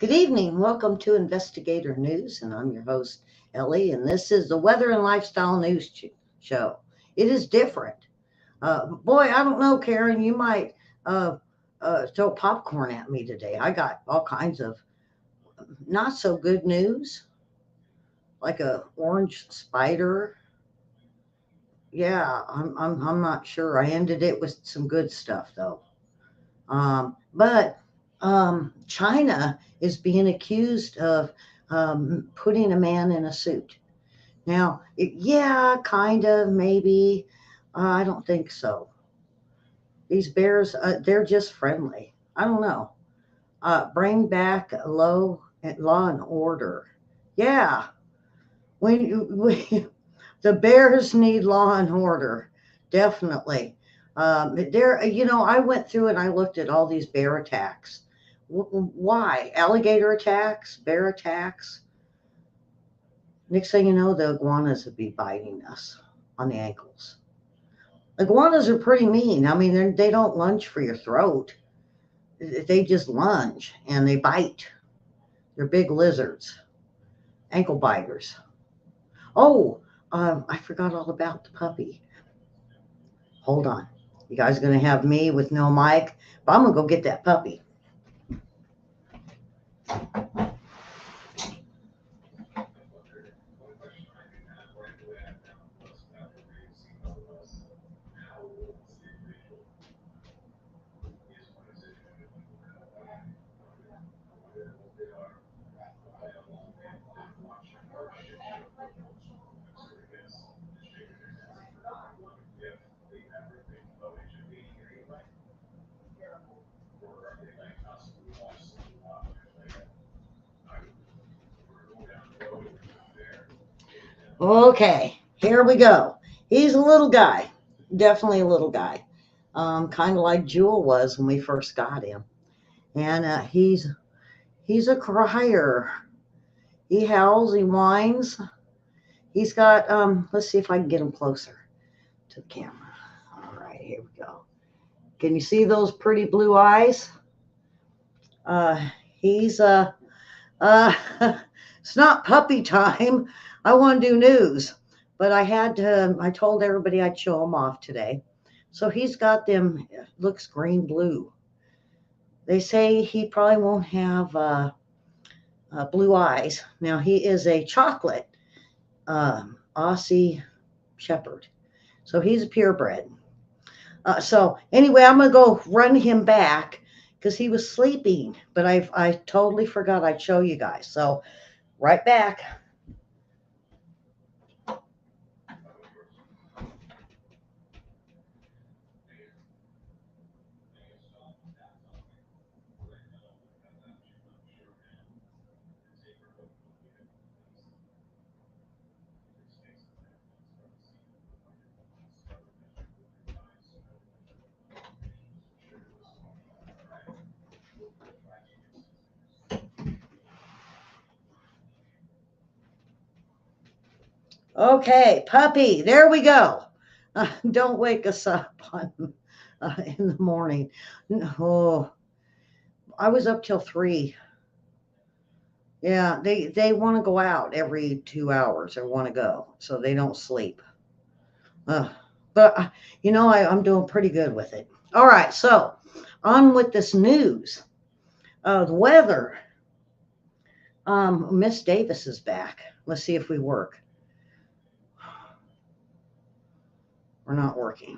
Good evening. Welcome to Investigator News, and I'm your host, Ellie, and this is the Weather and Lifestyle News Show. It is different. Boy, I don't know, Karen, you might uh, throw popcorn at me today. I got all kinds of not so good news, like a orange spider. Yeah, I'm not sure. I ended it with some good stuff, though. But China is being accused of putting a man in a suit. Now, yeah, kind of, maybe. I don't think so. These bears, they're just friendly. I don't know. Bring back law and order. Yeah, we the bears need law and order, definitely. I went through and I looked at all these bear attacks. Why? Alligator attacks, bear attacks. Next thing you know, the iguanas would be biting us on the ankles. Iguanas are pretty mean. I mean, they don't lunge for your throat. They just lunge and they bite. They're big lizards, ankle biters. Oh, I forgot all about the puppy. Hold on. You guys going to have me with no mic, but I'm going to go get that puppy. Okay, here we go. He's a little guy, definitely a little guy, kind of like Jewel was when we first got him. And he's a crier. He howls, he whines. He's got let's see if I can get him closer to the camera. All right, here we go. Can you see those pretty blue eyes? Uh, he's uh, it's not puppy time. I want to do news, but I told everybody I'd show him off today. So he's got them, looks green blue. They say he probably won't have blue eyes. Now he is a chocolate Aussie Shepherd. So he's a purebred. So anyway, I'm gonna go run him back because he was sleeping, but I totally forgot I'd show you guys. So right back. Okay, puppy, there we go. Don't wake us up in the morning. Oh, I was up till 3. Yeah, they want to go out every 2 hours or want to go, so they don't sleep. Uh, but I'm doing pretty good with it. All right, so on with this news. The weather. Miss Davis is back. Let's see if we work. We're not working.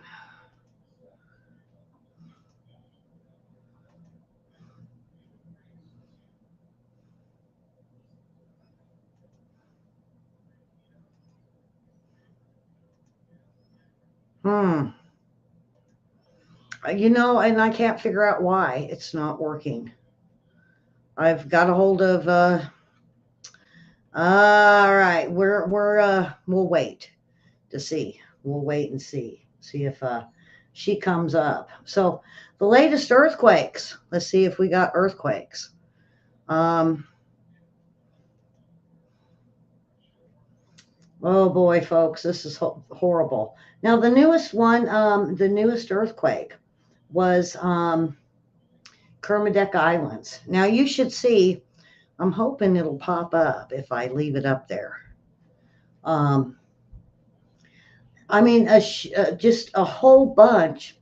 Hmm. And I can't figure out why it's not working. I've got a hold of. All right, we'll wait to see. We'll wait and see if she comes up. So the latest earthquakes. Let's see if we got earthquakes. Um. Oh boy, folks, this is horrible. Now the newest one, the newest earthquake was Kermadec Islands. Now you should see. I'm hoping it'll pop up if I leave it up there. Um, I mean, just a whole bunch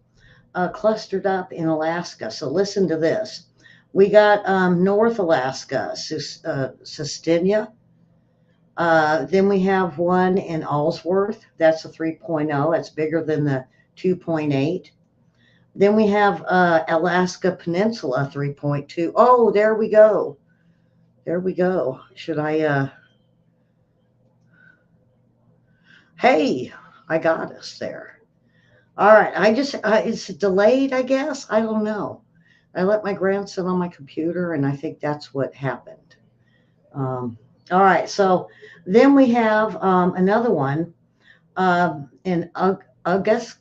clustered up in Alaska. So listen to this. We got North Alaska, Sustinia. Then we have one in Allsworth. That's a 3.0. That's bigger than the 2.8. Then we have Alaska Peninsula 3.2. Oh, there we go. There we go. Should I? Hey, I got us there. All right. It's delayed, I guess. I don't know. I let my grandson on my computer, and I think that's what happened. All right. So then we have another one in August,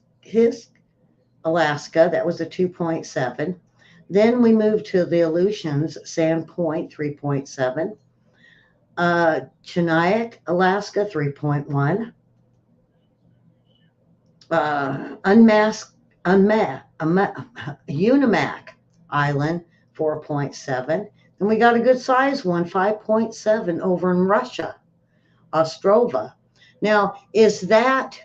Alaska. That was a 2.7. Then we moved to the Aleutians, Sandpoint 3.7. Chinook, Alaska 3.1. Unmasked, Unimac Island 4.7. And we got a good size one, 5.7 over in Russia, Ostrova. Now, is that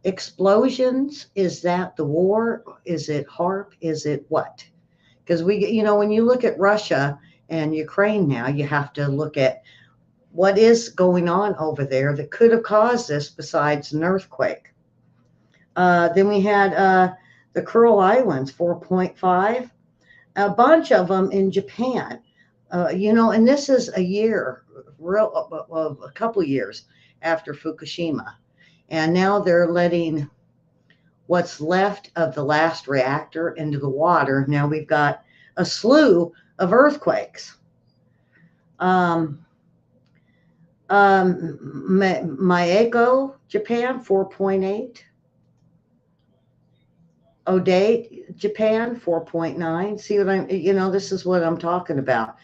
explosions? Is that the war? Is it HARP? Is it what? Because when you look at Russia and Ukraine now, you have to look at what is going on over there that could have caused this besides an earthquake. Then we had the Kuril Islands, 4.5, a bunch of them in Japan. And this is a year, a couple years after Fukushima. And now they're letting what's left of the last reactor into the water. Now we've got a slew of earthquakes. Maeko, Japan, 4.8. Odate, Japan, 4.9. See what this is what I'm talking about.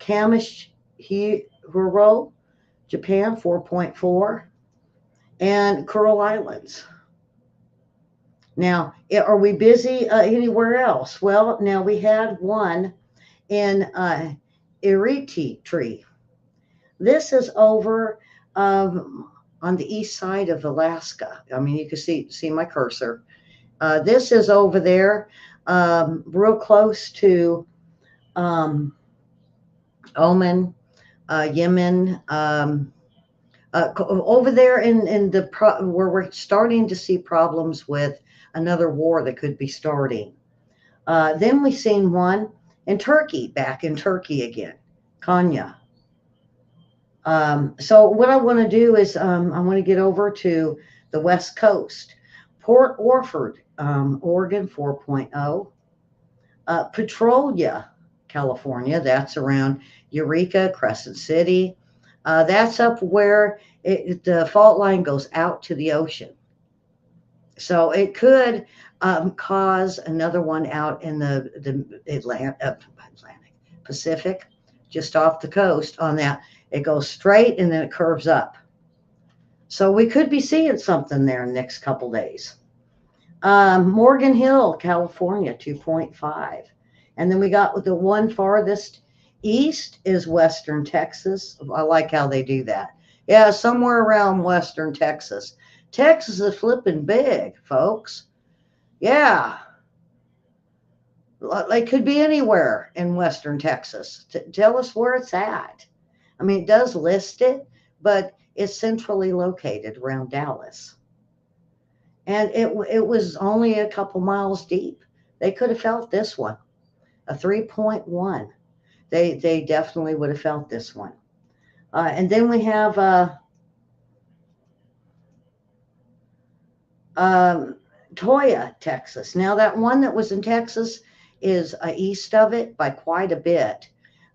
Kamishiro, Japan, 4.4. And Kuril Islands. Now, are we busy anywhere else? Well, now we had one in Iriti. This is over on the east side of Alaska. I mean, you can see my cursor. This is over there, real close to Oman, Yemen, over there in where we're starting to see problems with another war that could be starting. Then we've seen one in Turkey, back in Turkey again, Konya. So what I want to do is I want to get over to the West Coast. Port Orford, Oregon, 4.0. Petrolia, California, that's around Eureka, Crescent City. That's up where the fault line goes out to the ocean. So it could cause another one out in the Atlantic, Pacific, just off the coast on that. It goes straight and then it curves up. So we could be seeing something there in the next couple days. Morgan Hill, California, 2.5. And then we got the one farthest east is Western Texas. I like how they do that. Yeah, somewhere around Western Texas. Texas is flipping big, folks. Yeah. It could be anywhere in Western Texas. Tell us where it's at. I mean, it does list it, but it's centrally located around Dallas. And it was only a couple miles deep. They could have felt this one, a 3.1. They definitely would have felt this one. And then we have Toya, Texas. Now that one that was in Texas is east of it by quite a bit.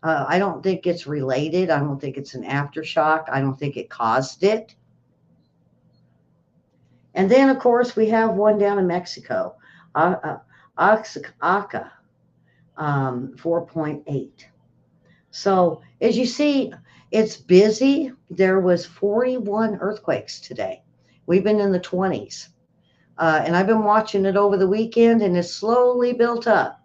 I don't think it's related. I don't think it's an aftershock. I don't think it caused it. And then, of course, we have one down in Mexico, Oaxaca, 4.8. So as you see, it's busy. There was 41 earthquakes today. We've been in the 20s. And I've been watching it over the weekend, and it's slowly built up.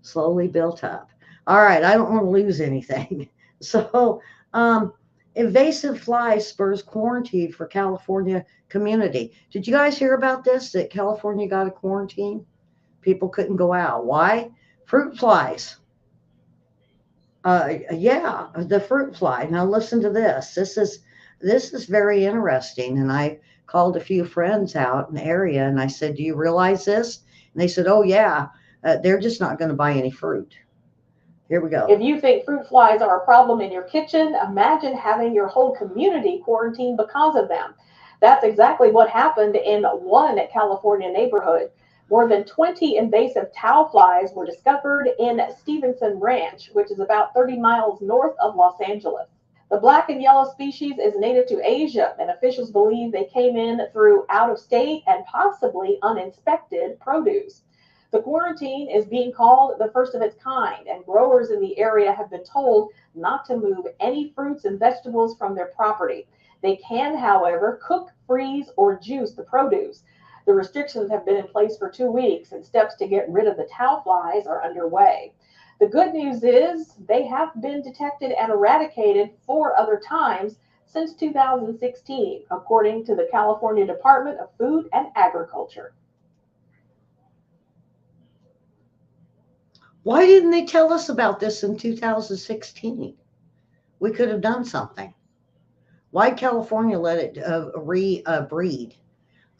Slowly built up. All right, I don't want to lose anything. So, invasive fly spurs quarantine for California community. Did you guys hear about this? That California got a quarantine? People couldn't go out. Why? Fruit flies. Yeah, the fruit fly. Now listen to this. This is very interesting. And I called a few friends out in the area, and I said, "Do you realize this?" And they said, "Oh yeah, they're just not going to buy any fruit." Here we go. If you think fruit flies are a problem in your kitchen, imagine having your whole community quarantined because of them. That's exactly what happened in one California neighborhood. More than 20 invasive towel flies were discovered in Stevenson Ranch, which is about 30 miles north of Los Angeles. The black and yellow species is native to Asia, and officials believe they came in through out of state and possibly uninspected produce. The quarantine is being called the first of its kind, and growers in the area have been told not to move any fruits and vegetables from their property. They can, however, cook, freeze, or juice the produce. The restrictions have been in place for 2 weeks, and steps to get rid of the towel flies are underway. The good news is they have been detected and eradicated 4 other times since 2016, according to the California Department of Food and Agriculture. Why didn't they tell us about this in 2016? We could have done something. Why California let it breed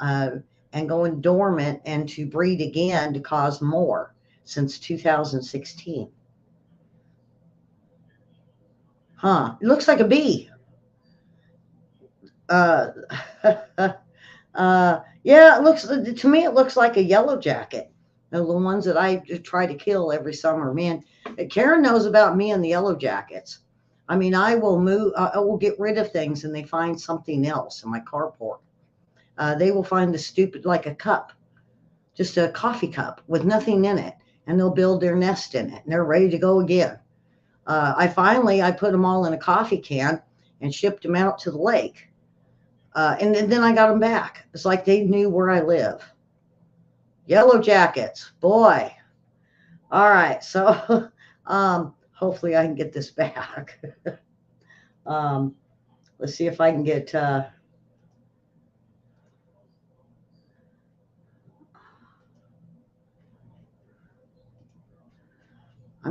uh, and go in dormant and to breed again to cause more since 2016? Huh? It looks like a bee. Uh, yeah, it looks to me. It looks like a yellow jacket. The ones that I try to kill every summer. Man, Karen knows about me and the yellow jackets. I mean, I will move. I will get rid of things, and they find something else in my carport. They will find the stupid, like a cup, just a coffee cup with nothing in it, and they'll build their nest in it, and they're ready to go again. I put them all in a coffee can and shipped them out to the lake. And then I got them back. It's like they knew where I live. Yellow jackets, boy. All right, so hopefully I can get this back. um, let's see if I can get. I'm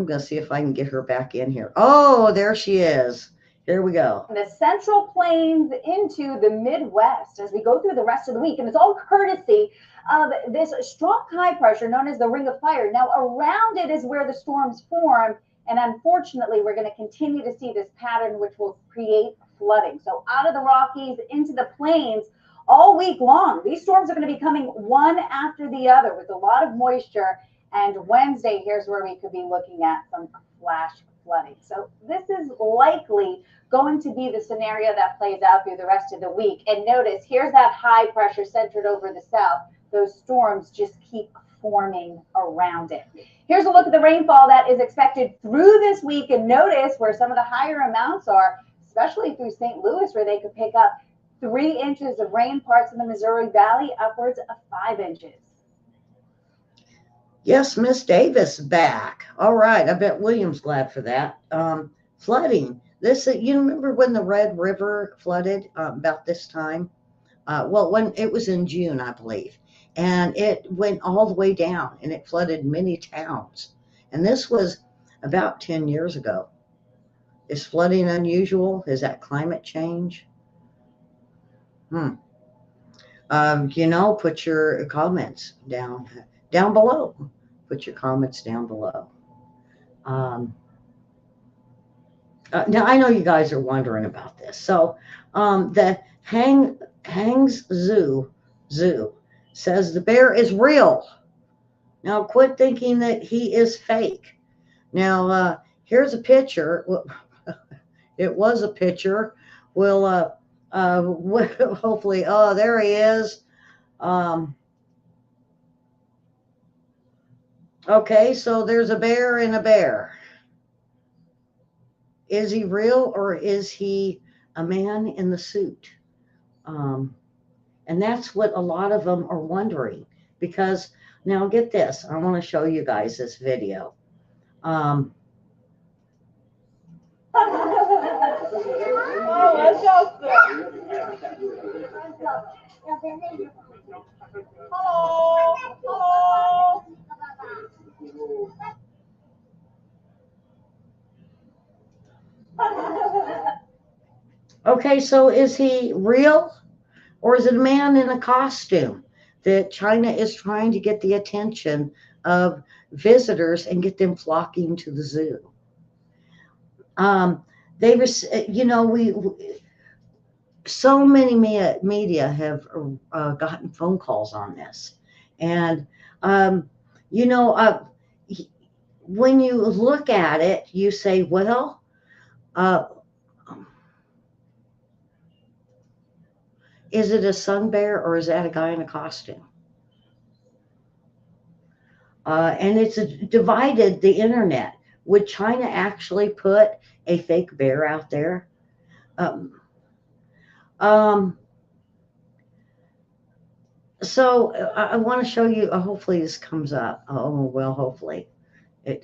gonna see if I can get her back in here. Oh, there she is. Here we go. The Central Plains into the Midwest as we go through the rest of the week. And it's all courtesy of this strong high pressure known as the Ring of Fire. Now, around it is where the storms form. And unfortunately, we're going to continue to see this pattern, which will create flooding. So, out of the Rockies into the plains all week long, these storms are going to be coming one after the other with a lot of moisture. And Wednesday, here's where we could be looking at some flash flooding. So, this is likely going to be the scenario that plays out through the rest of the week. And notice here's that high pressure centered over the south. Those storms just keep forming around it. Here's a look at the rainfall that is expected through this week. And notice where some of the higher amounts are, especially through St. Louis, where they could pick up 3 inches of rain, parts of the Missouri Valley, upwards of 5 inches. Yes, Miss Davis back. All right, I bet William's glad for that. Flooding. This, you remember when the Red River flooded about this time? Well, when it was in June, I believe, and it went all the way down and it flooded many towns. And this was about 10 years ago. Is flooding unusual? Is that climate change? Put your comments down below. Put your comments down below. Now I know you guys are wondering about this. So the Hangs Zoo says the bear is real. Now quit thinking that he is fake. Now here's a picture. Well, it was a picture. We'll hopefully. Oh, there he is. Okay, so there's a bear and a bear. Is he real or is he a man in the suit? And that's what a lot of them are wondering. Because now get this, I want to show you guys this video. Oh, let's just. Hello. Hello. Okay, so is he real or is it a man in a costume that China is trying to get the attention of visitors and get them flocking to the zoo? Um, you know, so many media have gotten phone calls on this, and um, you know, when you look at it, you say, well, uh, is it a sun bear or is that a guy in a costume? And it's divided the internet. Would China actually put a fake bear out there? Um, um, so I want to show you. Hopefully, this comes up. Oh, well, hopefully.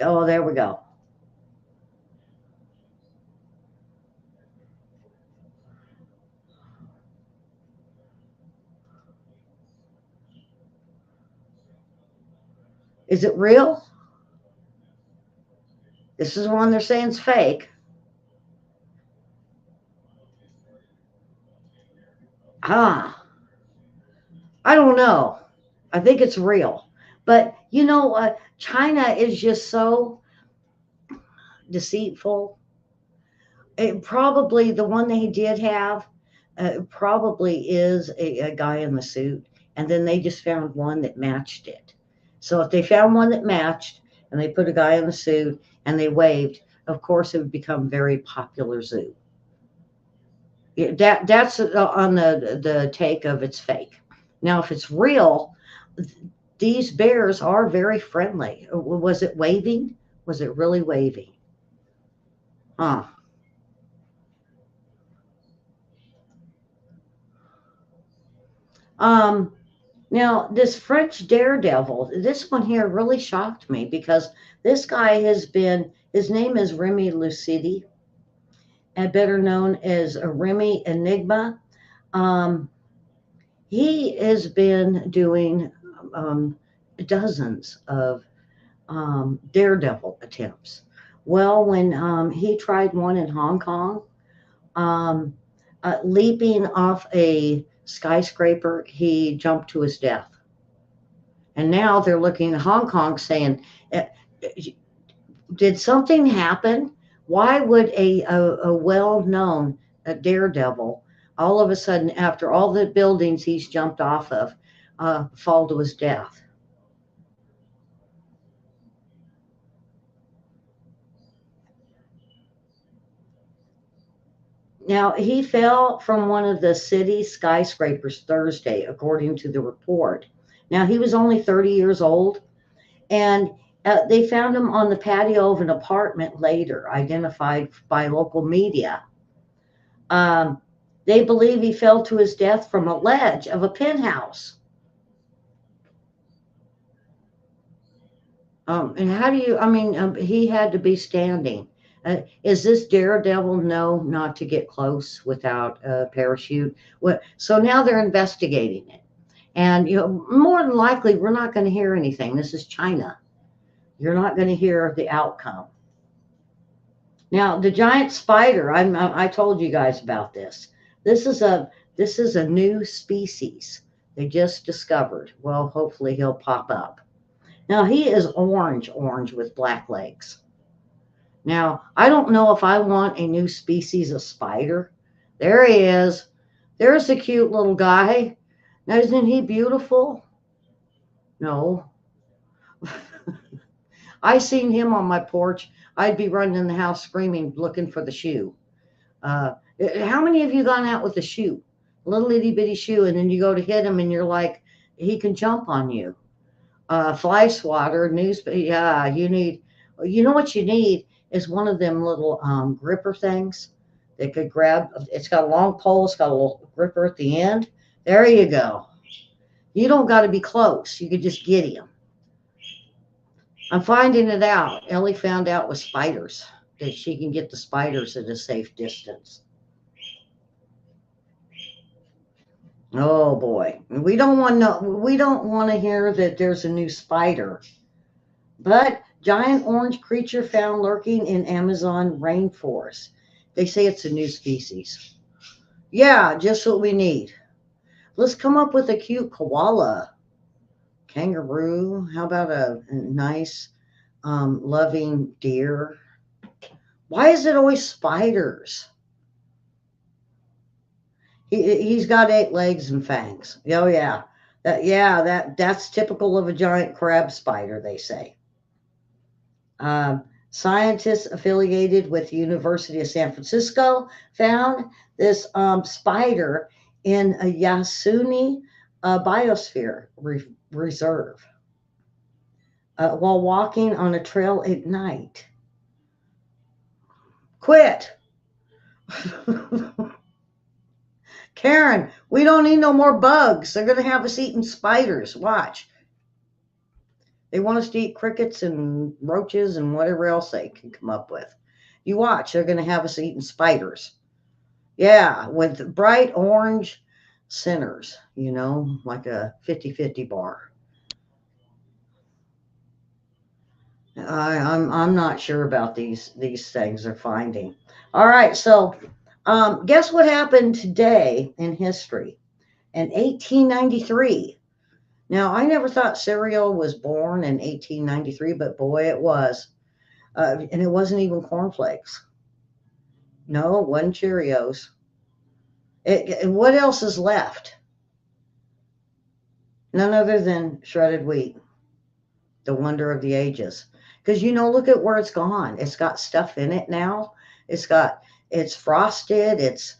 Oh, there we go. Is it real? This is one they're saying is fake. Ah, I don't know. I think it's real. But, China is just so deceitful. It probably, the one they did have, probably is a guy in the suit. And then they just found one that matched it. So if they found one that matched and they put a guy in the suit and they waved, of course it would become very popular zoo. Yeah, that's on the take of it's fake. Now, if it's real, these bears are very friendly. Was it waving? Was it really waving? Huh. Um, Now, this French daredevil, this one here really shocked me because this guy his name is Remy Lucidi, and better known as Remy Enigma. Um, he has been doing um, dozens of daredevil attempts. Well, when he tried one in Hong Kong, um, leaping off a skyscraper, he jumped to his death. And now they're looking at Hong Kong saying, "Eh, did something happen? Why would a well known daredevil all of a sudden, after all the buildings he's jumped off of, fall to his death?" Now, he fell from one of the city skyscrapers Thursday, according to the report. Now, he was only 30 years old, and they found him on the patio of an apartment later, identified by local media. Um, they believe he fell to his death from a ledge of a penthouse. And how do you, I mean, he had to be standing. Is this daredevil know not to get close without a parachute? So now they're investigating it. And, more than likely, we're not going to hear anything. This is China. You're not going to hear the outcome. Now, the giant spider, I told you guys about this. This is a new species they just discovered. Well, hopefully he'll pop up. Now, he is orange with black legs. Now, I don't know if I want a new species of spider. There he is. There's a cute little guy. Now, isn't he beautiful? No. I seen him on my porch. I'd be running in the house screaming, looking for the shoe. Uh, how many of you gone out with a shoe, little itty bitty shoe, and then you go to hit him and you're like, he can jump on you? Fly swatter, yeah, you know what you need is one of them little gripper things that could grab. It's got a long pole, it's got a little gripper at the end. There you go. You don't got to be close. You could just get him. I'm finding it out. Ellie found out with spiders. that she can get the spiders at a safe distance. Oh boy, we don't want to hear that there's a new spider. But giant orange creature found lurking in Amazon rainforest. They say it's a new species. Yeah, just what we need. Let's come up with a cute koala, kangaroo. How about a nice, loving deer? Why is it always spiders? He's got 8 legs and fangs. Oh yeah, that's typical of a giant crab spider. They say. Scientists affiliated with the University of San Francisco found this spider in a Yasuni Biosphere Reserve while walking on a trail at night. Quit. Karen, we don't need no more bugs. They're going to have us eating spiders. Watch. They want us to eat crickets and roaches and whatever else they can come up with. You watch, they're going to have us eating spiders. Yeah, with bright orange centers, like a 50-50 bar. I'm not sure about these things they're finding. All right, so guess what happened today in history? In 1893. Now, I never thought cereal was born in 1893, but boy, it was. And it wasn't even cornflakes. No, it wasn't Cheerios. And what else is left? None other than shredded wheat, the wonder of the ages. Because, look at where it's gone. It's got stuff in it now. It's frosted. It's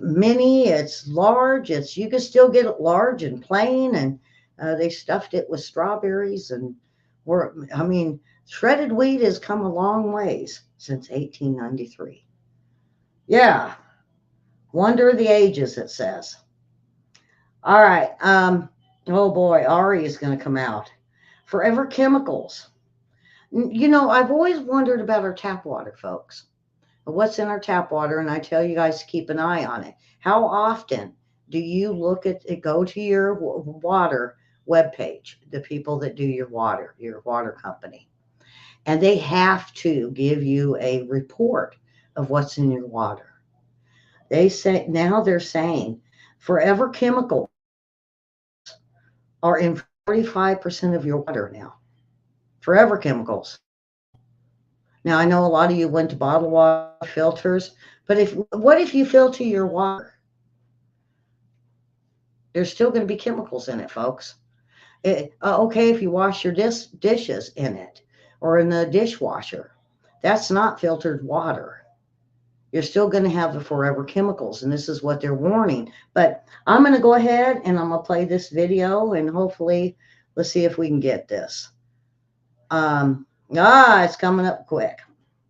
mini, it's large, you can still get it large and plain, and they stuffed it with strawberries shredded wheat has come a long ways since 1893. Yeah, wonder of the ages, it says. All right, oh boy, Ari is going to come out. Forever chemicals. I've always wondered about our tap water, folks. What's in our tap water, and I tell you guys to keep an eye on it. How often do you go to your water webpage, the people that do your water company, and they have to give you a report of what's in your water. They're saying forever chemicals are in 45% of your water now. Forever chemicals. Now, I know a lot of you went to bottled water filters, but what if you filter your water? There's still going to be chemicals in it, folks. Okay, if you wash your dishes in it or in the dishwasher, that's not filtered water. You're still going to have the forever chemicals, and this is what they're warning. But I'm going to go ahead and I'm going to play this video, and hopefully, let's see if we can get this. It's coming up quick.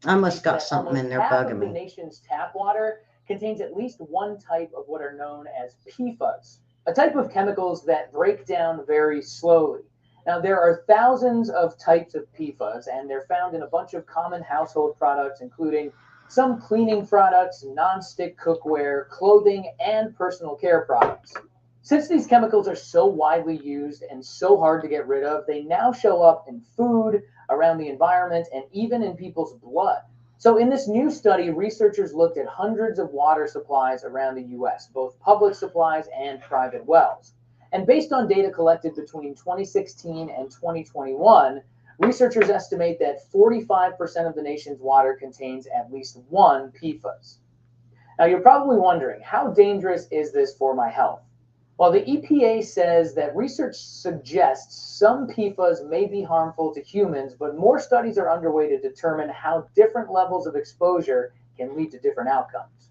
I must got something in there bugging me. The nation's tap water contains at least one type of what are known as PFAS, a type of chemicals that break down very slowly. Now, there are thousands of types of PFAS, and they're found in a bunch of common household products, including some cleaning products, non-stick cookware, clothing, and personal care products. Since these chemicals are so widely used and so hard to get rid of, they now show up in food, around the environment, and even in people's blood. So in this new study, researchers looked at hundreds of water supplies around the US, both public supplies and private wells. And based on data collected between 2016 and 2021, researchers estimate that 45% of the nation's water contains at least one PFAS. Now, you're probably wondering, how dangerous is this for my health? Well, the EPA says that research suggests some PFAS may be harmful to humans, but more studies are underway to determine how different levels of exposure can lead to different outcomes.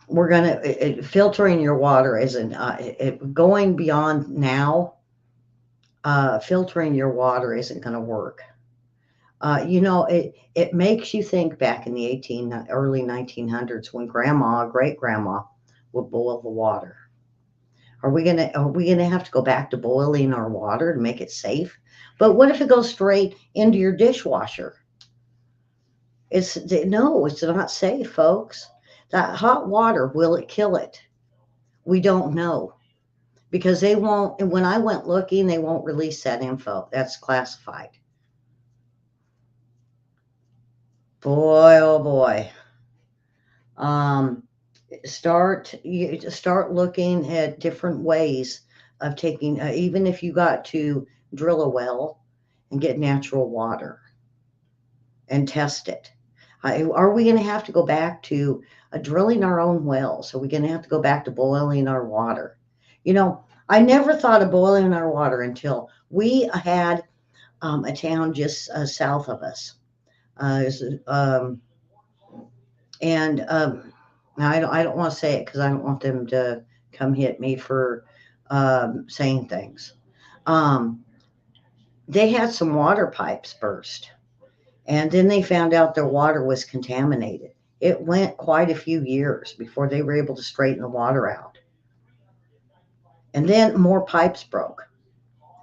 We're going to, filtering your water isn't, going beyond now, filtering your water isn't going to work. It makes you think back in the early 1900s when great grandma would boil the water. Are we gonna have to go back to boiling our water to make it safe? But what if it goes straight into your dishwasher? No, it's not safe, folks. That hot water, will it kill it? We don't know because they won't. And when I went looking, they won't release that info. That's classified. Boy, oh boy. Um, start looking at different ways of taking. Even if you got to drill a well and get natural water and test it. Are we going to have to go back to drilling our own wells? Are we going to have to go back to boiling our water? I never thought of boiling our water until we had a town just south of us. And now I don't want to say it because I don't want them to come hit me for saying things. They had some water pipes burst. And then they found out their water was contaminated. It went quite a few years before they were able to straighten the water out. And then more pipes broke.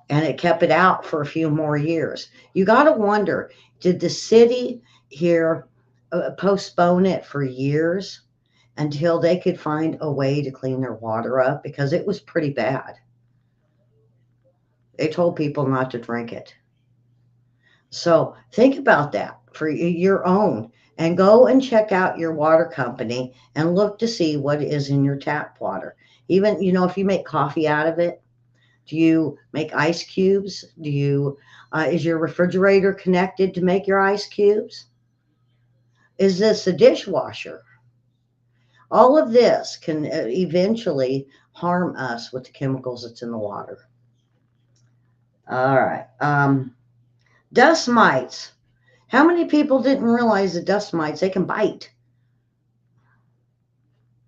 And it kept it out for a few more years. You got to wonder, did the city here postpone it for years until they could find a way to clean their water up? Because it was pretty bad. They told people not to drink it. So think about that for your own and go and check out your water company and look to see what is in your tap water. Even, if you make coffee out of it, do you make ice cubes? Is your refrigerator connected to make your ice cubes? Is this a dishwasher? All of this can eventually harm us with the chemicals that's in the water. All right. Dust mites. How many people didn't realize that dust mites, they can bite?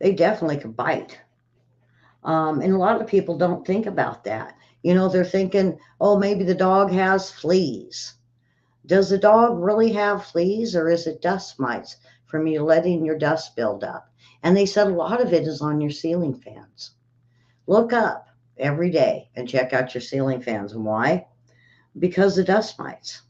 They definitely can bite. And a lot of people don't think about that. They're thinking, oh, maybe the dog has fleas. Does the dog really have fleas, or is it dust mites from you letting your dust build up? And they said a lot of it is on your ceiling fans. Look up every day and check out your ceiling fans. And why? Because of dust mites.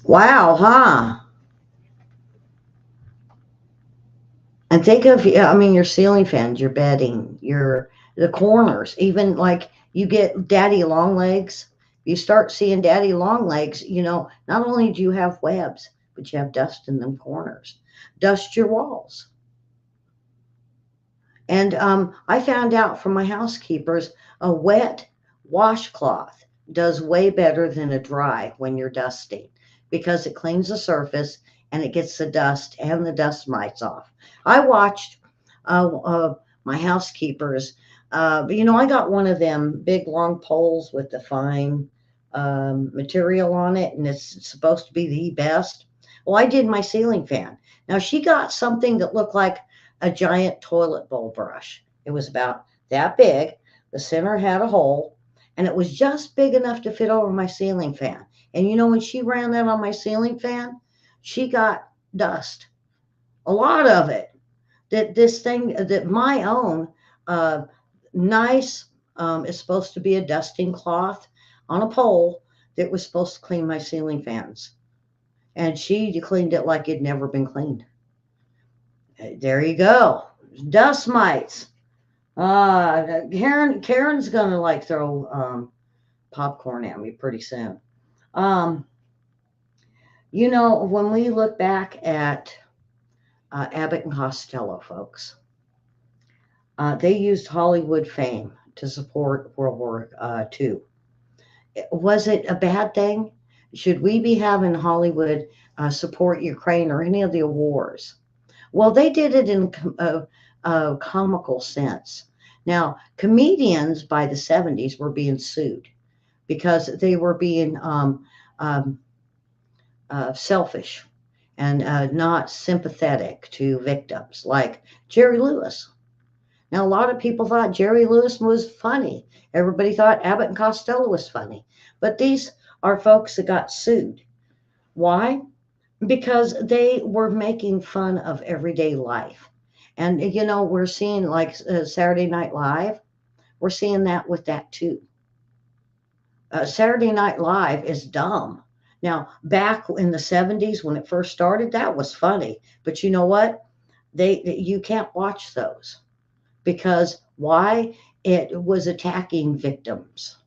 Wow, huh? And think of, your ceiling fans, your bedding, the corners, even like you get daddy long legs. You start seeing daddy long legs, not only do you have webs, but you have dust in them corners. Dust your walls. And I found out from my housekeepers, a wet washcloth does way better than a dry when you're dusting because it cleans the surface and it gets the dust and the dust mites off. I watched my housekeepers. I got one of them big long poles with the fine material on it, and it's supposed to be the best. Well, I did my ceiling fan. Now she got something that looked like a giant toilet bowl brush. It was about that big. The center had a hole, and it was just big enough to fit over my ceiling fan. And when she ran that on my ceiling fan, she got dust, a lot of it. That my own nice is supposed to be a dusting cloth on a pole that was supposed to clean my ceiling fans. And she cleaned it like it'd never been cleaned. There you go. Dust mites. Karen's gonna throw popcorn at me pretty soon. You know, when we look back at Abbott and Costello, folks, they used Hollywood fame to support World War II. Was it a bad thing? Should we be having Hollywood support Ukraine or any of the wars? Well, they did it in a comical sense. Now, comedians by the 70s were being sued because they were being um, selfish and not sympathetic to victims, like Jerry Lewis. Now, a lot of people thought Jerry Lewis was funny. Everybody thought Abbott and Costello was funny. But these are folks that got sued. Why? Because they were making fun of everyday life. And, you know, we're seeing like Saturday Night Live, we're seeing that with that too. Saturday Night Live is dumb. Now, back in the 70s when it first started, that was funny. But you know what? You can't watch those because why? It was attacking victims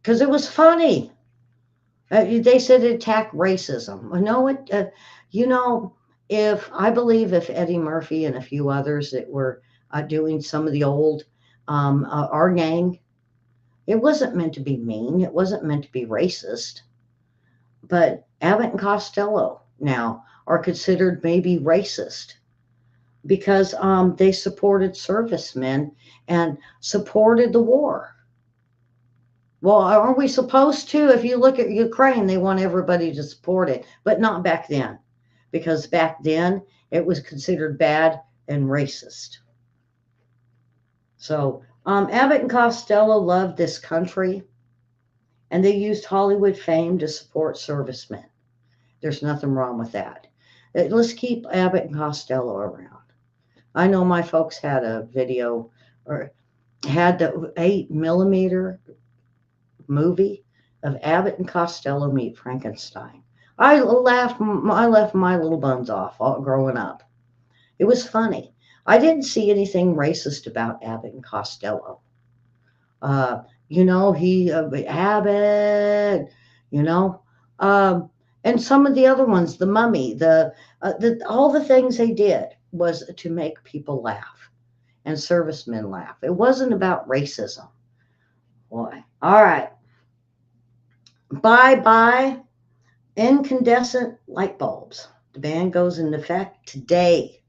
because it was funny. They said it attacked racism. No, you know, if I believe if Eddie Murphy and a few others that were doing some of the old our gang, it wasn't meant to be mean. It wasn't meant to be racist. But Abbott and Costello now are considered maybe racist because they supported servicemen and supported the war. Well, aren't we supposed to? If you look at Ukraine, they want everybody to support it, but not back then, because back then it was considered bad and racist. So Abbott and Costello loved this country, and they used Hollywood fame to support servicemen. There's nothing wrong with that. Let's keep Abbott and Costello around. I know my folks had a video or had the 8 millimeter movie of Abbott and Costello meet Frankenstein. I laughed. I left my little buns off all growing up. It was funny. I didn't see anything racist about Abbott and Costello. You know, Abbott. You know, and some of the other ones, the Mummy, all the things they did was to make people laugh and servicemen laugh. It wasn't about racism. Boy, all right. Bye bye incandescent light bulbs. The ban goes into effect today.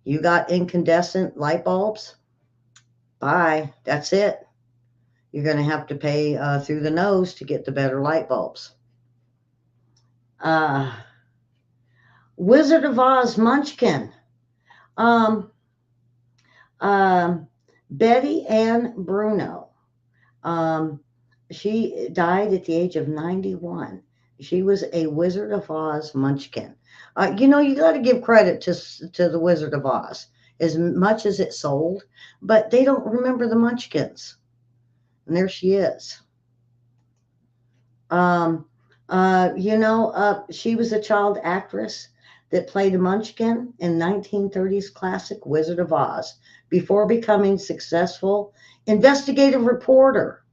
You got incandescent light bulbs? Bye. That's it. You're going to have to pay through the nose to get the better light bulbs. Wizard of Oz Munchkin. Betty Ann Bruno. She died at the age of 91. She was a Wizard of Oz Munchkin. You know, you got to give credit to the Wizard of Oz as much as it sold, but they don't remember the Munchkins. And there she is. You know, she was a child actress that played a Munchkin in 1930s classic Wizard of Oz before becoming successful investigative reporter.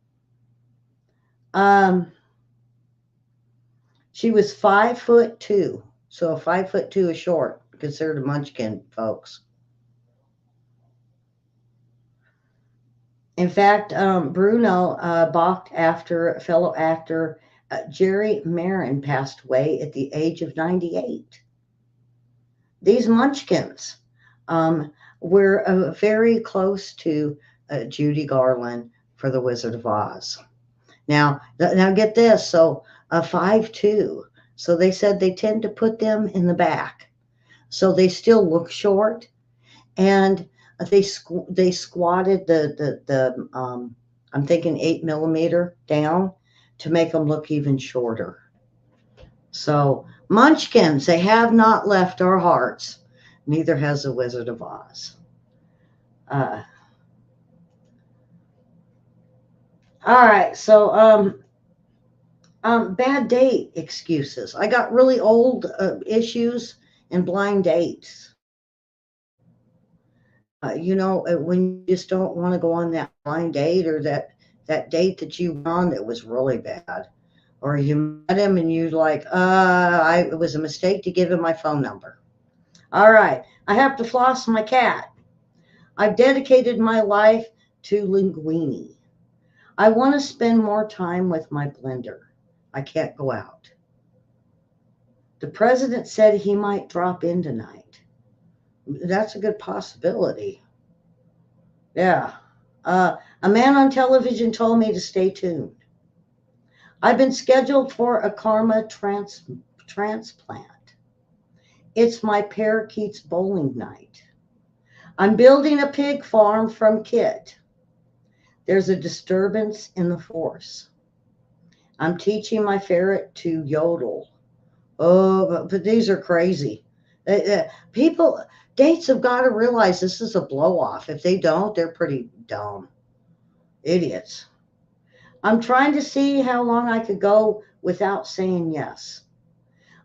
She was 5'2", so 5'2" is short, considered a Munchkin, folks. In fact, Bruno balked after fellow actor Jerry Marin passed away at the age of 98. These Munchkins were very close to Judy Garland for The Wizard of Oz. Now get this. So 5'2". So they said they tend to put them in the back, so they still look short, and they squatted the I'm thinking 8 millimeter down to make them look even shorter. So Munchkins, they have not left our hearts. Neither has the Wizard of Oz. All right, so bad date excuses. I got really old issues and blind dates. You know, when you just don't want to go on that blind date or that date that you went on that was really bad. Or you met him and you like, it was a mistake to give him my phone number. All right, I have to floss my cat. I've dedicated my life to linguine. I want to spend more time with my blender. I can't go out. The president said he might drop in tonight. That's a good possibility. Yeah. A man on television told me to stay tuned. I've been scheduled for a karma transplant. It's my parakeet's bowling night. I'm building a pig farm from kit. There's a disturbance in the force. I'm teaching my ferret to yodel. Oh, but these are crazy. People, dates have got to realize this is a blow off. If they don't, they're pretty dumb. Idiots. I'm trying to see how long I could go without saying yes.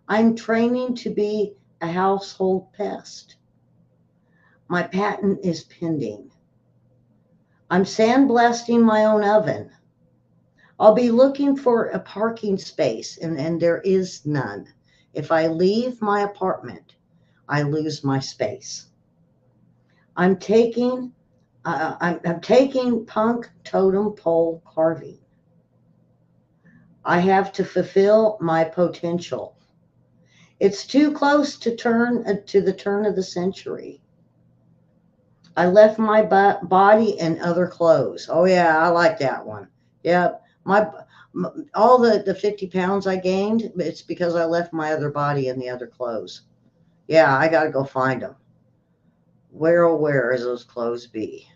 I'm training to be a household pest. My patent is pending. I'm sandblasting my own oven. I'll be looking for a parking space, and there is none. If I leave my apartment, I lose my space. I'm taking punk totem pole carving. I have to fulfill my potential. It's too close to the turn of the century. I left my body and other clothes. Oh yeah, I like that one. Yep, all the 50 pounds I gained, it's because I left my other body and the other clothes. Yeah, I got to go find them. Where oh where is those clothes be?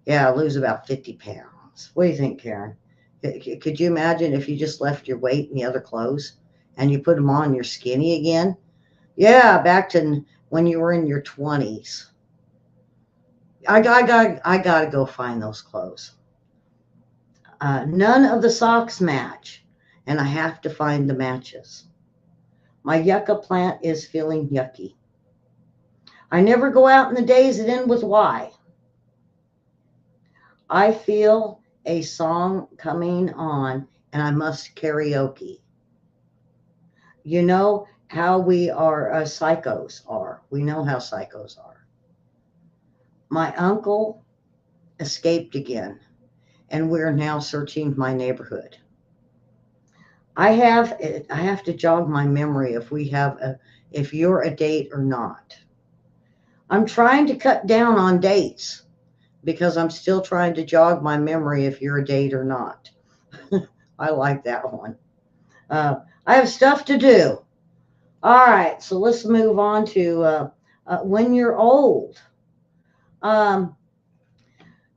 Yeah, I lose about 50 pounds. What do you think, Karen? Could you imagine if you just left your weight in the other clothes and you put them on, you're skinny again? Yeah, back to when you were in your 20s. I got to go find those clothes. None of the socks match, and I have to find the matches. My yucca plant is feeling yucky. I never go out in the days that end with Y. I feel a song coming on, and I must karaoke. You know how we are, psychos are. We know how psychos are. My uncle escaped again, and we're now searching my neighborhood. I have to jog my memory if you're a date or not. I'm trying to cut down on dates because I'm still trying to jog my memory if you're a date or not. I like that one. I have stuff to do. All right, so let's move on to when you're old.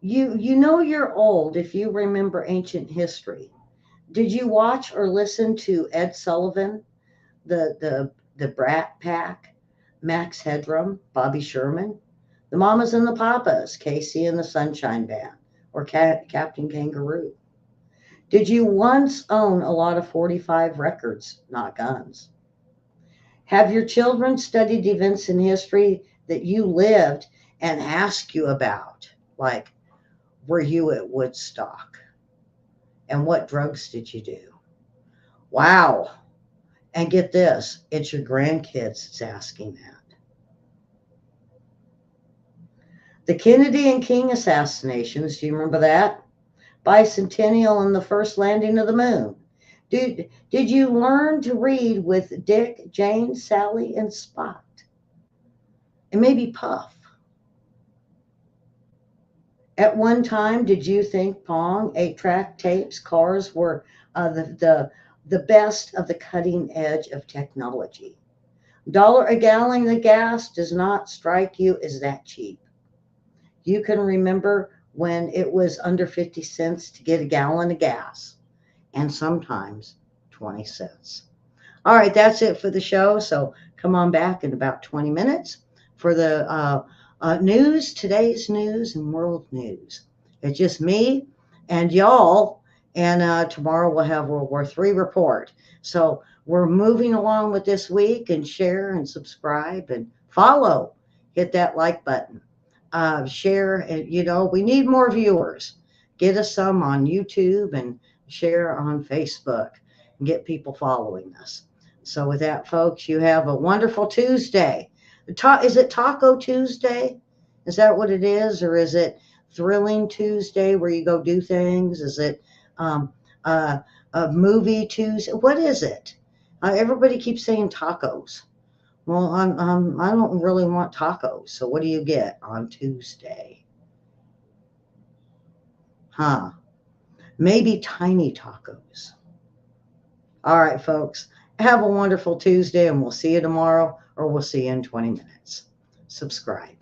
You know you're old if you remember ancient history. Did you watch or listen to Ed Sullivan, the Brat Pack, Max Headroom, Bobby Sherman, the Mamas and the Papas, Casey and the Sunshine Band, or Captain Kangaroo? Did you once own a lot of 45 records, not guns? Have your children studied events in history that you lived and ask you about? Like, were you at Woodstock? And what drugs did you do? Wow. And get this, it's your grandkids that's asking that. The Kennedy and King assassinations, do you remember that? Bicentennial and the first landing of the moon. Did you learn to read with Dick, Jane, Sally, and Spot? And maybe Puff. At one time, did you think Pong, 8-track tapes, cars were the best of the cutting edge of technology? $1 a gallon of gas does not strike you as that cheap. You can remember when it was under 50 cents to get a gallon of gas, and sometimes 20 cents. All right, that's it for the show. So come on back in about 20 minutes for the news, today's news and world news. It's just me and y'all, and tomorrow we'll have World War III report. So we're moving along with this week, and share and subscribe and follow. Hit that like button. Share, and we need more viewers. Get us some on YouTube and share on Facebook. and get people following us. So with that, folks, you have a wonderful Tuesday. Is it Taco Tuesday? Is that what it is? Or is it Thrilling Tuesday where you go do things? Is it a movie Tuesday? What is it? Everybody keeps saying tacos. Well, I don't really want tacos. So what do you get on Tuesday? Huh? Maybe tiny tacos. All right, folks. Have a wonderful Tuesday, and we'll see you tomorrow, or we'll see you in 20 minutes. Subscribe.